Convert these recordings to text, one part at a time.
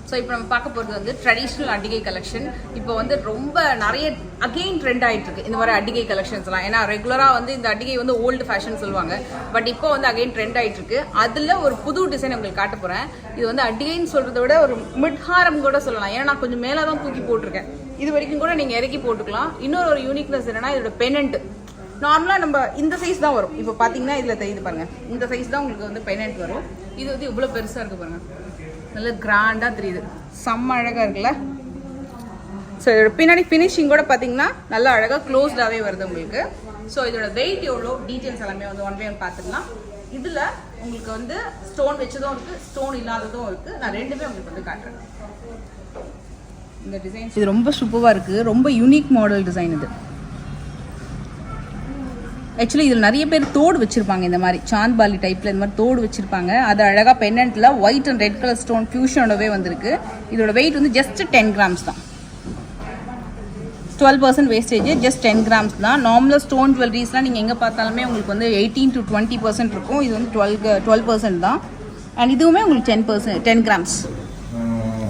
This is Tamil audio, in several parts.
ஸோ இப்போ நம்ம பார்க்க போகிறது வந்து ட்ரெடிஷ்னல் அட்டிகை கலெக்ஷன். இப்போ வந்து ரொம்ப நிறைய அகெயின் ட்ரெண்ட் ஆகிட்டு இருக்கு இந்த மாதிரி அட்டிகை கலெக்ஷன்ஸ்லாம். ஏன்னா ரெகுலராக வந்து இந்த அட்டிகை வந்து ஓல்டு ஃபேஷன் சொல்லுவாங்க, பட் இப்போ வந்து அகெயின் ட்ரெண்ட் ஆகிட்டு இருக்கு. அதில் ஒரு புது டிசைன் உங்களுக்கு காட்ட போகிறேன். இது வந்து அட்டிகைன்னு சொல்கிறத விட ஒரு மிட்ஹாரம் கூட சொல்லலாம், ஏன்னா நான் கொஞ்சம் மேலே தான் தூக்கி போட்டிருக்கேன். இது வரைக்கும் கூட நீங்கள் இறக்கி போட்டுக்கலாம். இன்னொரு ஒரு யூனிக்னஸ் என்னன்னா இதோட பெனண்ட் நார்மலாக நம்ம இந்த சைஸ் தான் வரும். இப்போ பார்த்தீங்கன்னா இதில் தெரியுது பாருங்க, இந்த சைஸ் தான் உங்களுக்கு வந்து பெனண்ட் வரும். இது வந்து இவ்வளோ பெருசாக இருக்குது பாருங்க, நல்ல கிராண்டாக தெரியுது, செம்ம அழகாக இருக்குல்ல. ஸோ இதோட பின்னாடி ஃபினிஷிங் கூட பார்த்தீங்கன்னா நல்லா அழகாக க்ளோஸ்டாகவே வருது உங்களுக்கு. ஸோ இதோட வெயிட் எவ்வளோ டீட்டெயில்ஸ் எல்லாமே வந்து ஒன் பை ஒன் பார்த்துக்கலாம். இதில் உங்களுக்கு வந்து ஸ்டோன் வச்சதும் இருக்குது, ஸ்டோன் இல்லாததும் இருக்குது. நான் ரெண்டுமே உங்களுக்கு வந்து காட்டுறேன். இந்த டிசைன் இது ரொம்ப சூப்பராக இருக்குது, ரொம்ப யூனிக் மாடல் டிசைன் இது. ஆக்சுவலி இதில் நிறைய பேர் தோடு வச்சுருப்பாங்க, இந்த மாதிரி சாந்த்பாலி டைப்பில் இந்த மாதிரி தோடு வச்சுருப்பாங்க. அது அழகாக பென்னண்ட்டில் white and red colour stone ஃபியூஷனோடவே வந்திருக்கு. இதோட வெயிட் வந்து ஜஸ்ட் 10 கிராம்ஸ் தான். 12% வேஸ்டேஜ், ஜஸ்ட் 10 கிராம்ஸ் தான். நார்மலாக ஸ்டோன் ஜுவல்லரிஸ்லாம் நீங்கள் எங்கே பார்த்தாலுமே உங்களுக்கு வந்து 18 to 20% இருக்கும். இது வந்து 12% தான். அண்ட் இதுவுமே உங்களுக்கு 10 கிராம்ஸ்.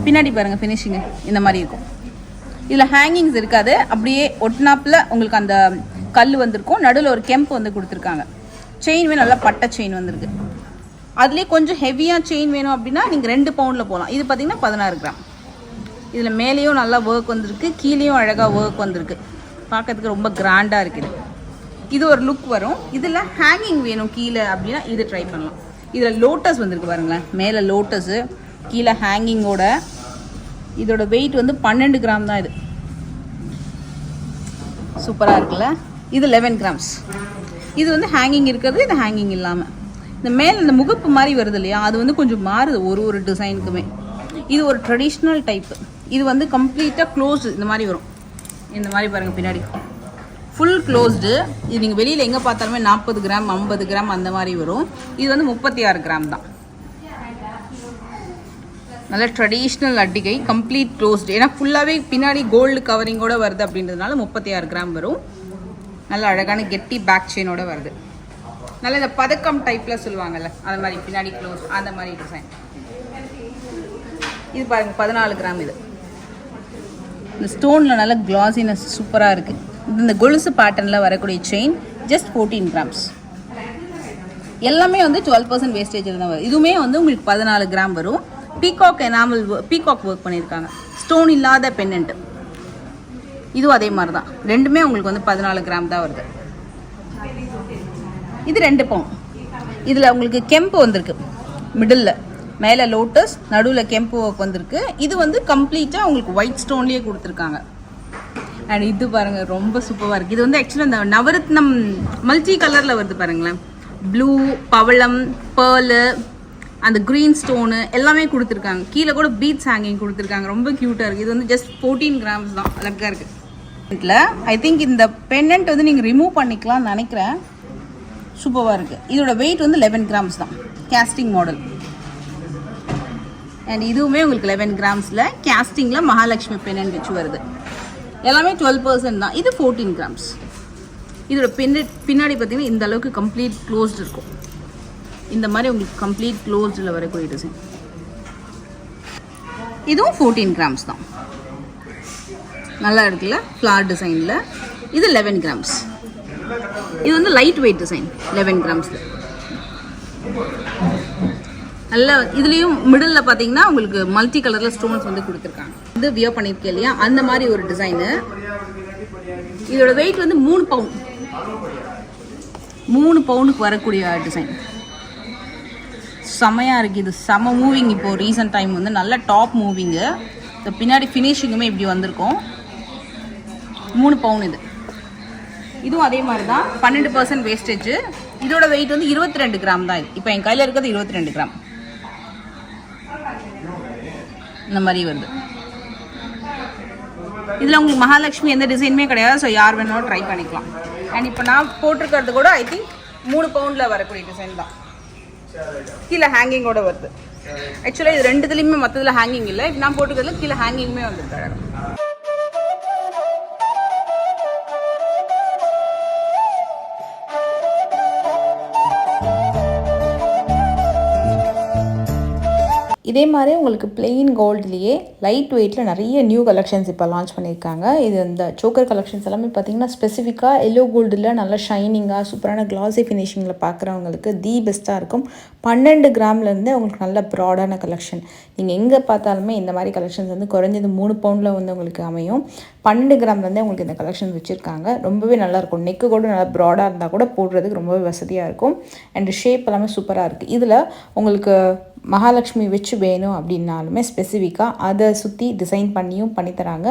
பின்னாடி பாருங்கள் ஃபினிஷிங்கு இந்த மாதிரி இருக்கும். இதில் ஹேங்கிங்ஸ் இருக்காது, அப்படியே ஒட்டினாப்பில் உங்களுக்கு அந்த கல் வந்திருக்கும். நடுவில் ஒரு கெம்ப் வந்து கொடுத்துருக்காங்க. செயின்வே நல்லா பட்டை செயின் வந்திருக்கு. அதுலேயே கொஞ்சம் ஹெவியாக செயின் வேணும் அப்படின்னா நீங்கள் 2 பவுண்டில் போகலாம். இது பார்த்தீங்கன்னா 16 கிராம். இதில் மேலேயும் நல்லா ஒர்க் வந்திருக்கு, கீழேயும் அழகாக ஒர்க் வந்திருக்கு. பார்க்கறதுக்கு ரொம்ப கிராண்டாக இருக்குது. இது ஒரு லுக் வரும். இதில் ஹேங்கிங் வேணும் கீழே அப்படின்னா இது ட்ரை பண்ணலாம். இதில் லோட்டஸ் வந்திருக்கு பாருங்களேன், மேலே லோட்டஸு, கீழே ஹேங்கிங்கோட. இதோட வெயிட் வந்து 12 கிராம் தான். இது சூப்பராக இருக்குல்ல. இது 11 கிராம்ஸ். இது வந்து ஹேங்கிங் இருக்கிறது, இது ஹேங்கிங் இல்லாமல். இந்த மேலே இந்த முகப்பு மாதிரி வருது இல்லையா, அது வந்து கொஞ்சம் மாறுது ஒரு டிசைனுக்குமே. இது ஒரு ட்ரெடிஷ்னல் டைப்பு. இது வந்து கம்ப்ளீட்டாக க்ளோஸ்டு இந்த மாதிரி வரும். இந்த மாதிரி பாருங்கள் பின்னாடி ஃபுல் க்ளோஸ்டு. இது நீங்கள் வெளியில் எங்கே பார்த்தாலுமே 40 கிராம் 50 கிராம் அந்த மாதிரி வரும். இது வந்து 36 கிராம் தான். நல்ல ட்ரெடிஷ்னல் அட்டிகை, கம்ப்ளீட் க்ளோஸ்டு. ஏன்னா ஃபுல்லாகவே பின்னாடி கோல்டு கவரிங்கோடு வருது அப்படின்றதுனால 36 கிராம் வரும். நல்ல அழகான கெட்டி பேக் செயினோட வருது. நல்ல இந்த பதக்கம் டைப்பில் சொல்லுவாங்கல்ல, அது மாதிரி பின்னாடி க்ளோஸ் அந்த மாதிரி டிசைன். இது பாருங்கள் 14 கிராம். இது இந்த ஸ்டோனில் நல்ல கிளாஸினஸ் சூப்பராக இருக்குது. இந்த கொலுசு பேட்டர்னில் வரக்கூடிய செயின் ஜஸ்ட் 14 கிராம்ஸ். எல்லாமே வந்து 12% வேஸ்டேஜில் தான் வரும். இதுவுமே வந்து உங்களுக்கு 14 கிராம் வரும். பீகாக் எனாமல் பீகாக் ஒர்க் பண்ணியிருக்காங்க, ஸ்டோன் இல்லாத பென்னண்ட்டு. இதுவும் அதே மாதிரி தான். ரெண்டுமே உங்களுக்கு வந்து 14 கிராம் தான் வருது. இது 2 பவுண்ட். இதில் உங்களுக்கு கெம்பு வந்திருக்கு, மிடில் மேலே லோட்டஸ், நடுவில் கெம்பு ஒர்க் வந்திருக்கு. இது வந்து கம்ப்ளீட்டாக உங்களுக்கு ஒயிட் ஸ்டோன்லேயே கொடுத்துருக்காங்க. அண்ட் இது பாருங்கள் ரொம்ப சூப்பராக இருக்குது. இது வந்து ஆக்சுவலாக இந்த நவரத்னம் மல்டி கலரில் வருது பாருங்களேன். ப்ளூ, பவளம், பேர்லு, அந்த க்ரீன் ஸ்டோனு எல்லாமே கொடுத்துருக்காங்க. கீழே கூட பீட்ஸ் ஹேங்கிங் கொடுத்துருக்காங்க. ரொம்ப க்யூட்டாக இருக்குது. இது வந்து ஜஸ்ட் 14 கிராம்ஸ் தான். அழகாக இருக்குது. இதில் ஐ திங்க் இந்த பென்னண்ட் வந்து நீங்கள் ரிமூவ் பண்ணிக்கலாம்னு நினைக்கிறேன். சூப்பராக இருக்குது. இதோட வெயிட் வந்து 11 கிராம்ஸ் தான், கேஸ்டிங் மாடல். அண்ட் இதுவுமே உங்களுக்கு 11 கிராம்ஸில் கேஸ்டிங்கில் மகாலட்சுமி பென்னண்ட் வச்சு வருது. எல்லாமே 12% தான். இது 14 கிராம்ஸ். இதோட பின்னாடி பார்த்தீங்கன்னா இந்த அளவுக்கு கம்ப்ளீட் க்ளோஸ்டு இருக்கும். இந்த மாதிரி உங்களுக்கு கம்ப்ளீட் க்ளோஸ்டில் வரக்கூடிய டிசைன். இதுவும் 14 கிராம்ஸ் தான். நல்லா இருக்குல்ல ஃப்ளார் டிசைனில். இது 11 கிராம்ஸ். இது வந்து லைட் வெயிட் டிசைன் 11 கிராம்ஸில். நல்ல இதுலேயும் மிடில் பார்த்தீங்கன்னா உங்களுக்கு மல்டி கலரில் ஸ்டோன்ஸ் வந்து கொடுத்துருக்காங்க. இது வியர் பண்ணியிருக்கேன் இல்லையா, அந்த மாதிரி ஒரு டிசைனு. இதோட வெயிட் வந்து 3 பவுண்ட். 3 பவுண்டுக்கு வரக்கூடிய டிசைன். செமையாக இருக்குது. இது செம மூவிங். இப்போது ரீசன்ட் டைம் வந்து நல்ல டாப் மூவிங்கு. இந்த பின்னாடி ஃபினிஷிங்குமே இப்படி வந்திருக்கும். 3 பவுன் இது. இதுவும் அதே மாதிரி தான், 12% வேஸ்டேஜ். இதோட வெயிட் வந்து 22 கிராம் தான். இது இப்போ என் கையில் இருக்கிறது 22 கிராம். இந்த மாதிரி வருது. இதில் உங்களுக்கு மகாலட்சுமி எந்த டிசைனுமே கிடையாது. ஸோ யார் வேணாலும் ட்ரை பண்ணிக்கலாம். அண்ட் இப்போ நான் போட்டிருக்கிறது கூட ஐ திங்க் 3 பவுண்டில் வரக்கூடிய டிசைன் தான். கீழே ஹேங்கிங்கோட வருது. ஆக்சுவலாக இது 2 மற்றதில் ஹேங்கிங் இல்லை. இப்போ நான் போட்டுக்கிறதுல கீழே ஹேங்கிங்குமே வந்துருக்கு. இதே மாதிரி உங்களுக்கு பிளெயின் கோல்ட்லேயே லைட் வெயிட்டில் நிறைய நியூ கலெக்ஷன்ஸ் இப்போ லான்ச் பண்ணியிருக்காங்க. இது இந்த சோக்கர் கலெக்ஷன்ஸ் எல்லாமே பார்த்திங்கன்னா ஸ்பெசிஃபிக்காக எல்லோ கோல்டில் நல்லா ஷைனிங்காக சூப்பரான கிளாஸி ஃபினிஷிங்கில் பார்க்குறவங்களுக்கு தி பெஸ்ட்டாக இருக்கும். 12 கிராம்லேருந்து உங்களுக்கு நல்ல ப்ராடான கலெக்ஷன். நீங்கள் எங்கே பார்த்தாலுமே இந்த மாதிரி கலெக்ஷன்ஸ் வந்து குறைஞ்சது 3 பவுண்டில் வந்து உங்களுக்கு அமையும். 12 கிராம்லேருந்தே உங்களுக்கு இந்த கலெக்ஷன்ஸ் வச்சுருக்காங்க. ரொம்பவே நல்லாயிருக்கும். நெக்கு கூட நல்லா ப்ராடாக இருந்தால் கூட போடுறதுக்கு ரொம்பவே வசதியாக இருக்கும். அண்ட் ஷேப் எல்லாமே சூப்பராக இருக்குது. இதில் உங்களுக்கு மகாலட்சுமி வச்சு வேணும் அப்படின்னாலுமே ஸ்பெசிஃபிக்காக அதை சுற்றி டிசைன் பண்ணித்தராங்க.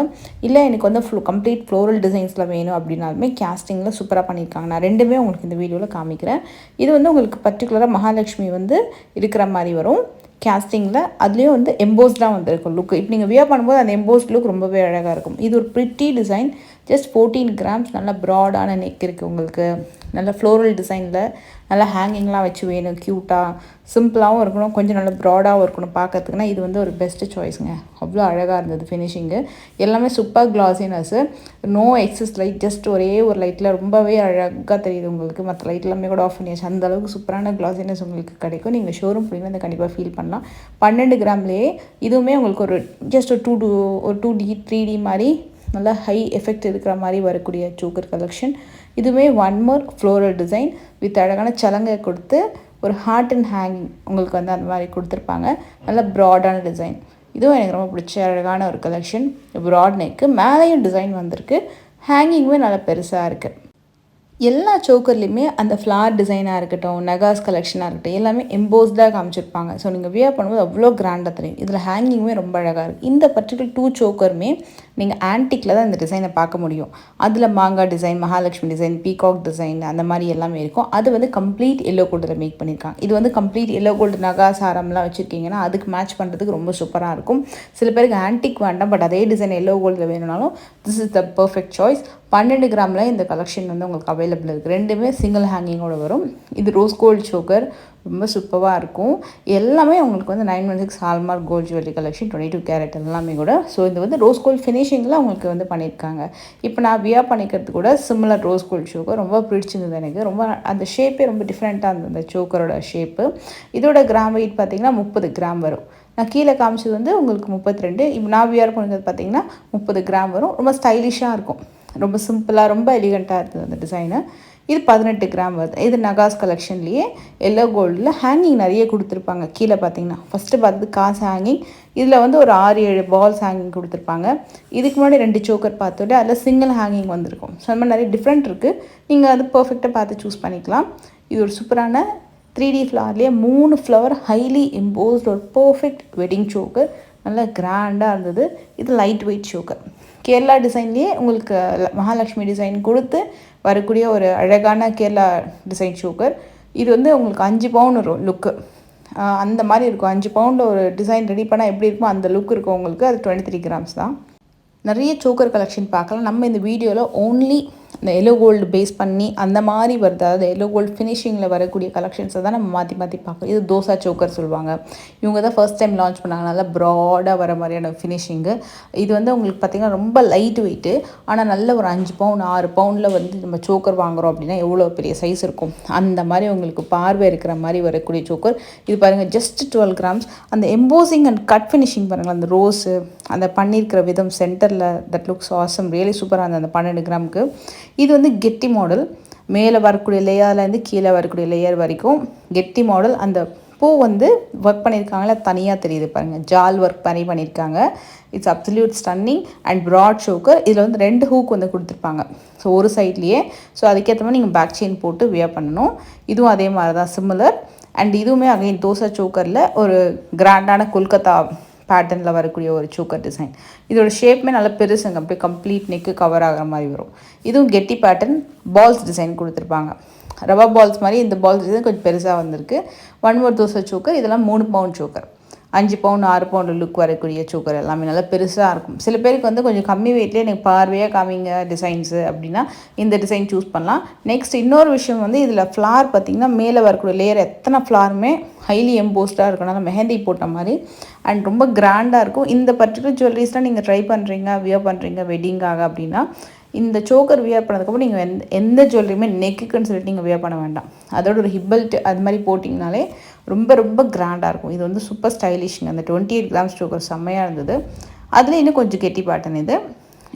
இல்லை எனக்கு வந்து கம்ப்ளீட் ஃப்ளோரல் டிசைன்ஸில் வேணும் அப்படின்னாலுமே கேஸ்டிங்கில் சூப்பராக பண்ணியிருக்காங்க. நான் ரெண்டுமே உங்களுக்கு இந்த வீடியோவில் காமிக்கிறேன். இது வந்து உங்களுக்கு பர்டிகுலராக மகாலட்சுமி வந்து இருக்கிற மாதிரி வரும் கேஸ்டிங்கில். அதுலேயும் வந்து எம்போஸ்டாக வந்துருக்கும் லுக். இப்போ நீங்கள் வியர் பண்ணும்போது அந்த எம்போஸ்ட் லுக் ரொம்பவே அழகாக இருக்கும். இது ஒரு ப்ரிட்டி டிசைன். Just 14 grams. நல்லா ப்ராடான நெக் இருக்குது உங்களுக்கு. நல்ல ஃப்ளோரல் டிசைனில் நல்லா ஹேங்கிங்லாம் வச்சு வேணும். க்யூட்டாக சிம்பிளாகவும் இருக்கணும், கொஞ்சம் நல்லா ப்ராடாகவும் இருக்கணும் பார்க்கறதுக்குன்னா இது வந்து ஒரு பெஸ்ட்டு சாய்ஸுங்க. அவ்வளோ அழகாக இருந்தது ஃபினிஷிங்கு. எல்லாமே super classiness. No excess light. Just ஒரே ஒரு லைட்டில் ரொம்பவே அழகாக தெரியுது உங்களுக்கு. மற்ற லைட் எல்லாமே கூட ஆஃப் பண்ணியாச்சு. அந்தளவுக்கு சூப்பரான கிளாஸினஸ் உங்களுக்கு கிடைக்கும். நீங்கள் ஷோரூம் போய் வந்து கண்டிப்பாக ஃபீல் பண்ணலாம். 12 கிராம்லேயே இதுவுமே உங்களுக்கு ஒரு ஜஸ்ட் ஒரு 2D 3D மாதிரி நல்லா ஹை எஃபெக்ட் இருக்கிற மாதிரி வரக்கூடிய சோக்கர் கலெக்ஷன். இதுவுமே one more floral design with அழகான சலங்கை கொடுத்து ஒரு ஹார்ட் அண்ட் ஹேங்கிங் உங்களுக்கு வந்து அந்த மாதிரி கொடுத்துருப்பாங்க. நல்ல ப்ராடான டிசைன். இதுவும் எனக்கு ரொம்ப பிடிச்ச அழகான ஒரு கலெக்ஷன். ப்ராட் நெக்கு, மேலேயும் டிசைன் வந்திருக்கு. ஹேங்கிங்குமே நல்லா பெருசாக இருக்குது. எல்லா சோக்கர்லேயுமே அந்த ஃப்ளார் டிசைனாக இருக்கட்டும், நகாஸ் கலெக்ஷனாக இருக்கட்டும், எல்லாமே எம்போஸ்டாக காமிச்சிருப்பாங்க. ஸோ நீங்கள் வியர் பண்ணும்போது அவ்வளோ கிராண்டாக தெரியும். இதில் ஹேங்கிங்குமே ரொம்ப அழகாக இருக்குது. இந்த பர்டிகுலர் 2 சோக்கருமே நீங்கள் ஆன்டிக்கில் தான் இந்த டிசைனை பார்க்க முடியும். அதில் மாங்காய் design, Mahalakshmi design, peacock design அந்த மாதிரி எல்லாமே இருக்கும். அது வந்து கம்ப்ளீட் எல்லோ கோல்டில் மேக் பண்ணியிருக்காங்க. இது வந்து கம்ப்ளீட் எல்லோ கோல்டு நகாஸ் ஆரம்லாம் வச்சுருக்கீங்கன்னா அதுக்கு மேட்ச் பண்ணுறதுக்கு ரொம்ப சூப்பராக இருக்கும். சில பேருக்கு ஆன்டிக் வேண்டாம், பட் அதே டிசைன் எல்லோ கோல்டில் வேணும்னாலும் this is the perfect choice. 12 கிராமில் இந்த கலெக்ஷன் வந்து உங்களுக்கு அவைலபிள் இருக்குது. ரெண்டுமே சிங்கிள் ஹேங்கிங்கோடு வரும். இது ரோஸ் கோல்டு சோக்கர் ரொம்ப சூப்பராக இருக்கும். எல்லாமே உங்களுக்கு வந்து 916 hallmark gold jewellery collection 22 carat எல்லாமே கூட. ஸோ இது வந்து ரோஸ் கோல்ட் ஃபினிஷிங்கில் உங்களுக்கு வந்து பண்ணியிருக்காங்க. இப்போ நான் வியர் பண்ணிக்கிறது கூட சிமிலர் ரோஸ் கோல்ட் சோக்கர் ரொம்ப பிடிச்சிருந்தது எனக்கு. ரொம்ப அந்த ஷேப்பே ரொம்ப டிஃப்ரெண்ட்டாக இருந்தது அந்த சோக்கரோட ஷேப்பு. இதோட கிராம் வெயிட் பார்த்திங்கன்னா 30 கிராம் வரும். நான் கீழே காமிச்சது வந்து உங்களுக்கு 32. இப்போ நான் வியர் பண்ணுறது பார்த்திங்கன்னா 30 கிராம் வரும். ரொம்ப ஸ்டைலிஷாக இருக்கும். ரொம்ப சிம்பிளாக ரொம்ப எலிகண்ட்டாக இருந்தது அந்த டிசைனு. இது 18 கிராம் வருது. இது நகாஸ் கலெக்ஷன்லேயே எல்லோ கோல்டில் ஹேங்கிங் நிறைய கொடுத்துருப்பாங்க. கீழே பார்த்தீங்கன்னா ஃபஸ்ட்டு பார்த்தது காசு ஹேங்கிங். இதில் வந்து ஒரு 6-7 பால்ஸ் ஹேங்கிங் கொடுத்துருப்பாங்க. இதுக்கு முன்னாடி 2 சோக்கர் பார்த்துட்டு அதில் சிங்கிள் ஹேங்கிங் வந்திருக்கும். ஸோ அந்த மாதிரி நிறைய டிஃப்ரெண்ட் இருக்குது. நீங்கள் அது பர்ஃபெக்டாக பார்த்து சூஸ் பண்ணிக்கலாம். இது ஒரு சூப்பரான 3D ஃப்ளவர்லேயே 3 ஃப்ளவர் ஹைலி எம்போஸ்ட் ஒரு பர்ஃபெக்ட் வெட்டிங் சோக்கர். நல்லா கிராண்டாக இருந்தது. இது லைட் வெயிட் சோக்கர். கேரளா டிசைன்லேயே உங்களுக்கு மகாலட்சுமி டிசைன் கொடுத்து வரக்கூடிய ஒரு அழகான கேரளா டிசைன் சோக்கர். இது வந்து உங்களுக்கு 5 பவுன் வரும் லுக்கு. அந்த மாதிரி இருக்கும். 5 பவுண்டில் ஒரு டிசைன் ரெடி பண்ணால் எப்படி இருக்குமோ அந்த லுக் இருக்கும் உங்களுக்கு. அது 23 கிராம்ஸ் தான். நிறைய சோக்கர் கலெக்ஷன் பார்க்கலாம். நம்ம இந்த வீடியோவில் ஓன்லி இந்த எல்லோ கோல்டு பேஸ் பண்ணி அந்த மாதிரி வருது. அதாவது எல்லோ கோல்டு ஃபினிஷிங்கில் வரக்கூடிய கலெக்ஷன்ஸை தான் நம்ம மாற்றி பார்க்குறோம். இது தோசா சோக்கர் சொல்லுவாங்க. இவங்க தான் ஃபர்ஸ்ட் டைம் லான்ச் பண்ணாங்க. நல்லா ப்ராடாக வர மாதிரியான ஃபினிஷிங்கு. இது வந்து உங்களுக்கு பார்த்திங்கன்னா ரொம்ப லைட் வெயிட்டு. ஆனால் நல்ல ஒரு 5 பவுன் 6 பவுண்டில் வந்து நம்ம சோக்கர் வாங்குகிறோம் அப்படின்னா எவ்வளோ பெரிய சைஸ் இருக்கும். அந்த மாதிரி உங்களுக்கு பார்வை இருக்கிற மாதிரி வரக்கூடிய சோக்கர். இது பாருங்கள் ஜஸ்ட் 12 கிராம்ஸ். அந்த எம்போசிங் அண்ட் கட் ஃபினிஷிங் பாருங்கள். அந்த ரோஸு அந்த பண்ணியிருக்கிற விதம் சென்டரில் தட் லுக்ஸ் ஆசம். ரியலி சூப்பராக இருந்தது அந்த 12 கிராமுக்கு. இது வந்து கெட்டி மாடல். மேலே வரக்கூடிய லேயர்லேருந்து கீழே வரக்கூடிய லேயர் வரைக்கும் கெட்டி மாடல். அந்த பூ வந்து ஒர்க் பண்ணியிருக்காங்களே தனியாக தெரியுது பாருங்கள். ஜால் ஒர்க் பண்ணியிருக்காங்க. It's absolute stunning and broad choker. இதில் வந்து 2 ஹூக் வந்து கொடுத்துருப்பாங்க. ஸோ ஒரு சைட்லேயே. ஸோ அதுக்கேற்ற மாதிரி நீங்கள் பேக் செயின் போட்டு வியர் பண்ணணும். இதுவும் அதே மாதிரி தான் சிமிலர். அண்ட் இதுவுமே அகைன் தோசை சோக்கரில் ஒரு கிராண்டான கொல்கத்தா பேட்டர்னில் வரக்கூடிய ஒரு சோக்கர் டிசைன். இதோட ஷேப்புமே நல்லா பெருசுங்க. அப்படியே கம்ப்ளீட் நெக்கு கவர் ஆகிற மாதிரி வரும். இதுவும் கெட்டி பேட்டர்ன் பால்ஸ் டிசைன் கொடுத்துருப்பாங்க. ரவா பால்ஸ் மாதிரி இந்த பால்ஸ் டிசைன் கொஞ்சம் பெருசாக வந்திருக்கு. 1 மோர் தோசை சோக்கர். இதெல்லாம் 3 pound choker. 5 pound 6 pound look வரக்கூடிய சோக்கர் எல்லாமே நல்லா பெருசாக இருக்கும். சில பேருக்கு வந்து கொஞ்சம் கம்மி வெயிட்லேயே எனக்கு பார்வையாக காமிங்க டிசைன்ஸு அப்படின்னா இந்த டிசைன் சூஸ் பண்ணலாம். நெக்ஸ்ட் இன்னொரு விஷயம் வந்து இதில் ஃப்ளார் பார்த்திங்கன்னா மேலே வரக்கூடிய லேயர் எத்தனை ஃப்ளாருமே ஹைலி எம்போஸ்டாக இருக்கனால மெஹந்தி போட்ட மாதிரி அண்ட் ரொம்ப கிராண்டாக இருக்கும். இந்த பர்டிகுலர் ஜுவல்லரிஸ்லாம் நீங்கள் ட்ரை பண்ணுறீங்க வியர் பண்ணுறீங்க வெட்டிங்காக அப்படின்னா இந்த சோக்கர் வியர் பண்ணதுக்கப்புறம் நீங்கள் எந்த ஜுவல்லரியுமே நெக்குக்குன்னு சொல்லிட்டு நீங்கள் வியர் பண்ண வேண்டாம். அதோட ஒரு ஹிப் பெல்ட் அது மாதிரி போட்டிங்கனாலே ரொம்ப ரொம்ப கிராண்டாக இருக்கும். இது வந்து சூப்பர் ஸ்டைலிஷ்ங்க. அந்த 28 கிராம்ஸ் சோக்கர் செம்மையாக இருந்தது. அதில் இன்னும் கொஞ்சம் கெட்டி பேட்டர்ன் இது.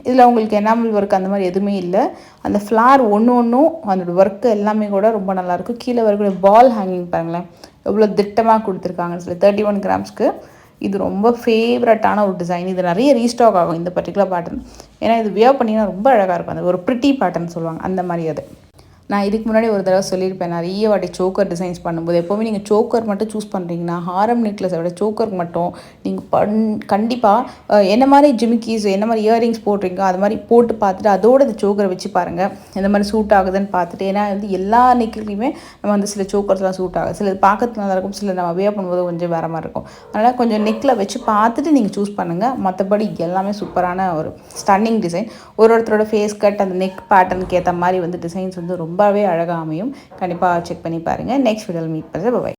இதில் உங்களுக்கு எனாமல் ஒர்க் அந்த மாதிரி எதுவுமே இல்லை. அந்த ஃப்ளார் ஒன்றும் அதோட ஒர்க்கு எல்லாமே கூட ரொம்ப நல்லாயிருக்கும். கீழே வரக்கூடிய பால் ஹேங்கிங் பாருங்களேன் எவ்வளோ திட்டமாக கொடுத்துருக்காங்கன்னு சொல்லி 31 கிராம்ஸ்க்கு. இது ரொம்ப ஃபேவரட்டான ஒரு டிசைன். இது நிறைய ரீஸ்டாக் ஆகும் இந்த பர்டிகுலர் பேட்டர்ன். ஏன்னா இது வியர் பண்ணிங்கன்னா ரொம்ப அழகாக இருக்கும். அந்த ஒரு ப்ரிட்டி பேட்டர்ன் சொல்லுவாங்க அந்த மாதிரி அது. நான் இதுக்கு முன்னாடி ஒரு தடவை சொல்லியிருப்பேன், நிறைய வாட்டி சோக்கர் டிசைன்ஸ் பண்ணும்போது எப்போவுமே நீங்கள் சோக்கர் மட்டும் சூஸ் பண்ணுறீங்கன்னா ஹாரம் நெக்லஸை விட சோக்கருக்கு மட்டும் நீங்கள் கண்டிப்பாக என்ன மாதிரி ஜிமிக்கீஸ் என்ன மாதிரி இயரிங்ஸ் போடுறீங்க அது மாதிரி போட்டு பார்த்துட்டு அதோட இந்த சோக்கரை வச்சு பாருங்கள் எந்த மாதிரி சூட் ஆகுதுன்னு பார்த்துட்டு. ஏன்னா வந்து எல்லா நெக்குலையுமே நம்ம வந்து சில சோக்கர்ஸ்லாம் சூட் ஆகுது, சில பார்க்கறதுக்கு நல்லா இருக்கும், சில நம்ம வியர் பண்ணும்போது கொஞ்சம் வேறு மாதிரி இருக்கும். அதனால் கொஞ்சம் நெக்கில் வச்சு பார்த்துட்டு நீங்கள் சூஸ் பண்ணுங்கள். மற்றபடி எல்லாமே சூப்பரான ஒரு ஸ்டன்னிங் டிசைன். ஒருத்தரோட ஃபேஸ் கட் அந்த நெக் பேட்டர்னுக்கு ஏற்ற மாதிரி வந்து டிசைன்ஸ் வந்து ரொம்பவே அழகாக அமையும். கண்டிப்பாக செக் பண்ணி பாருங்கள். நெக்ஸ்ட் வீடியோவில் மீட் பண்ணுறேன். பாய்.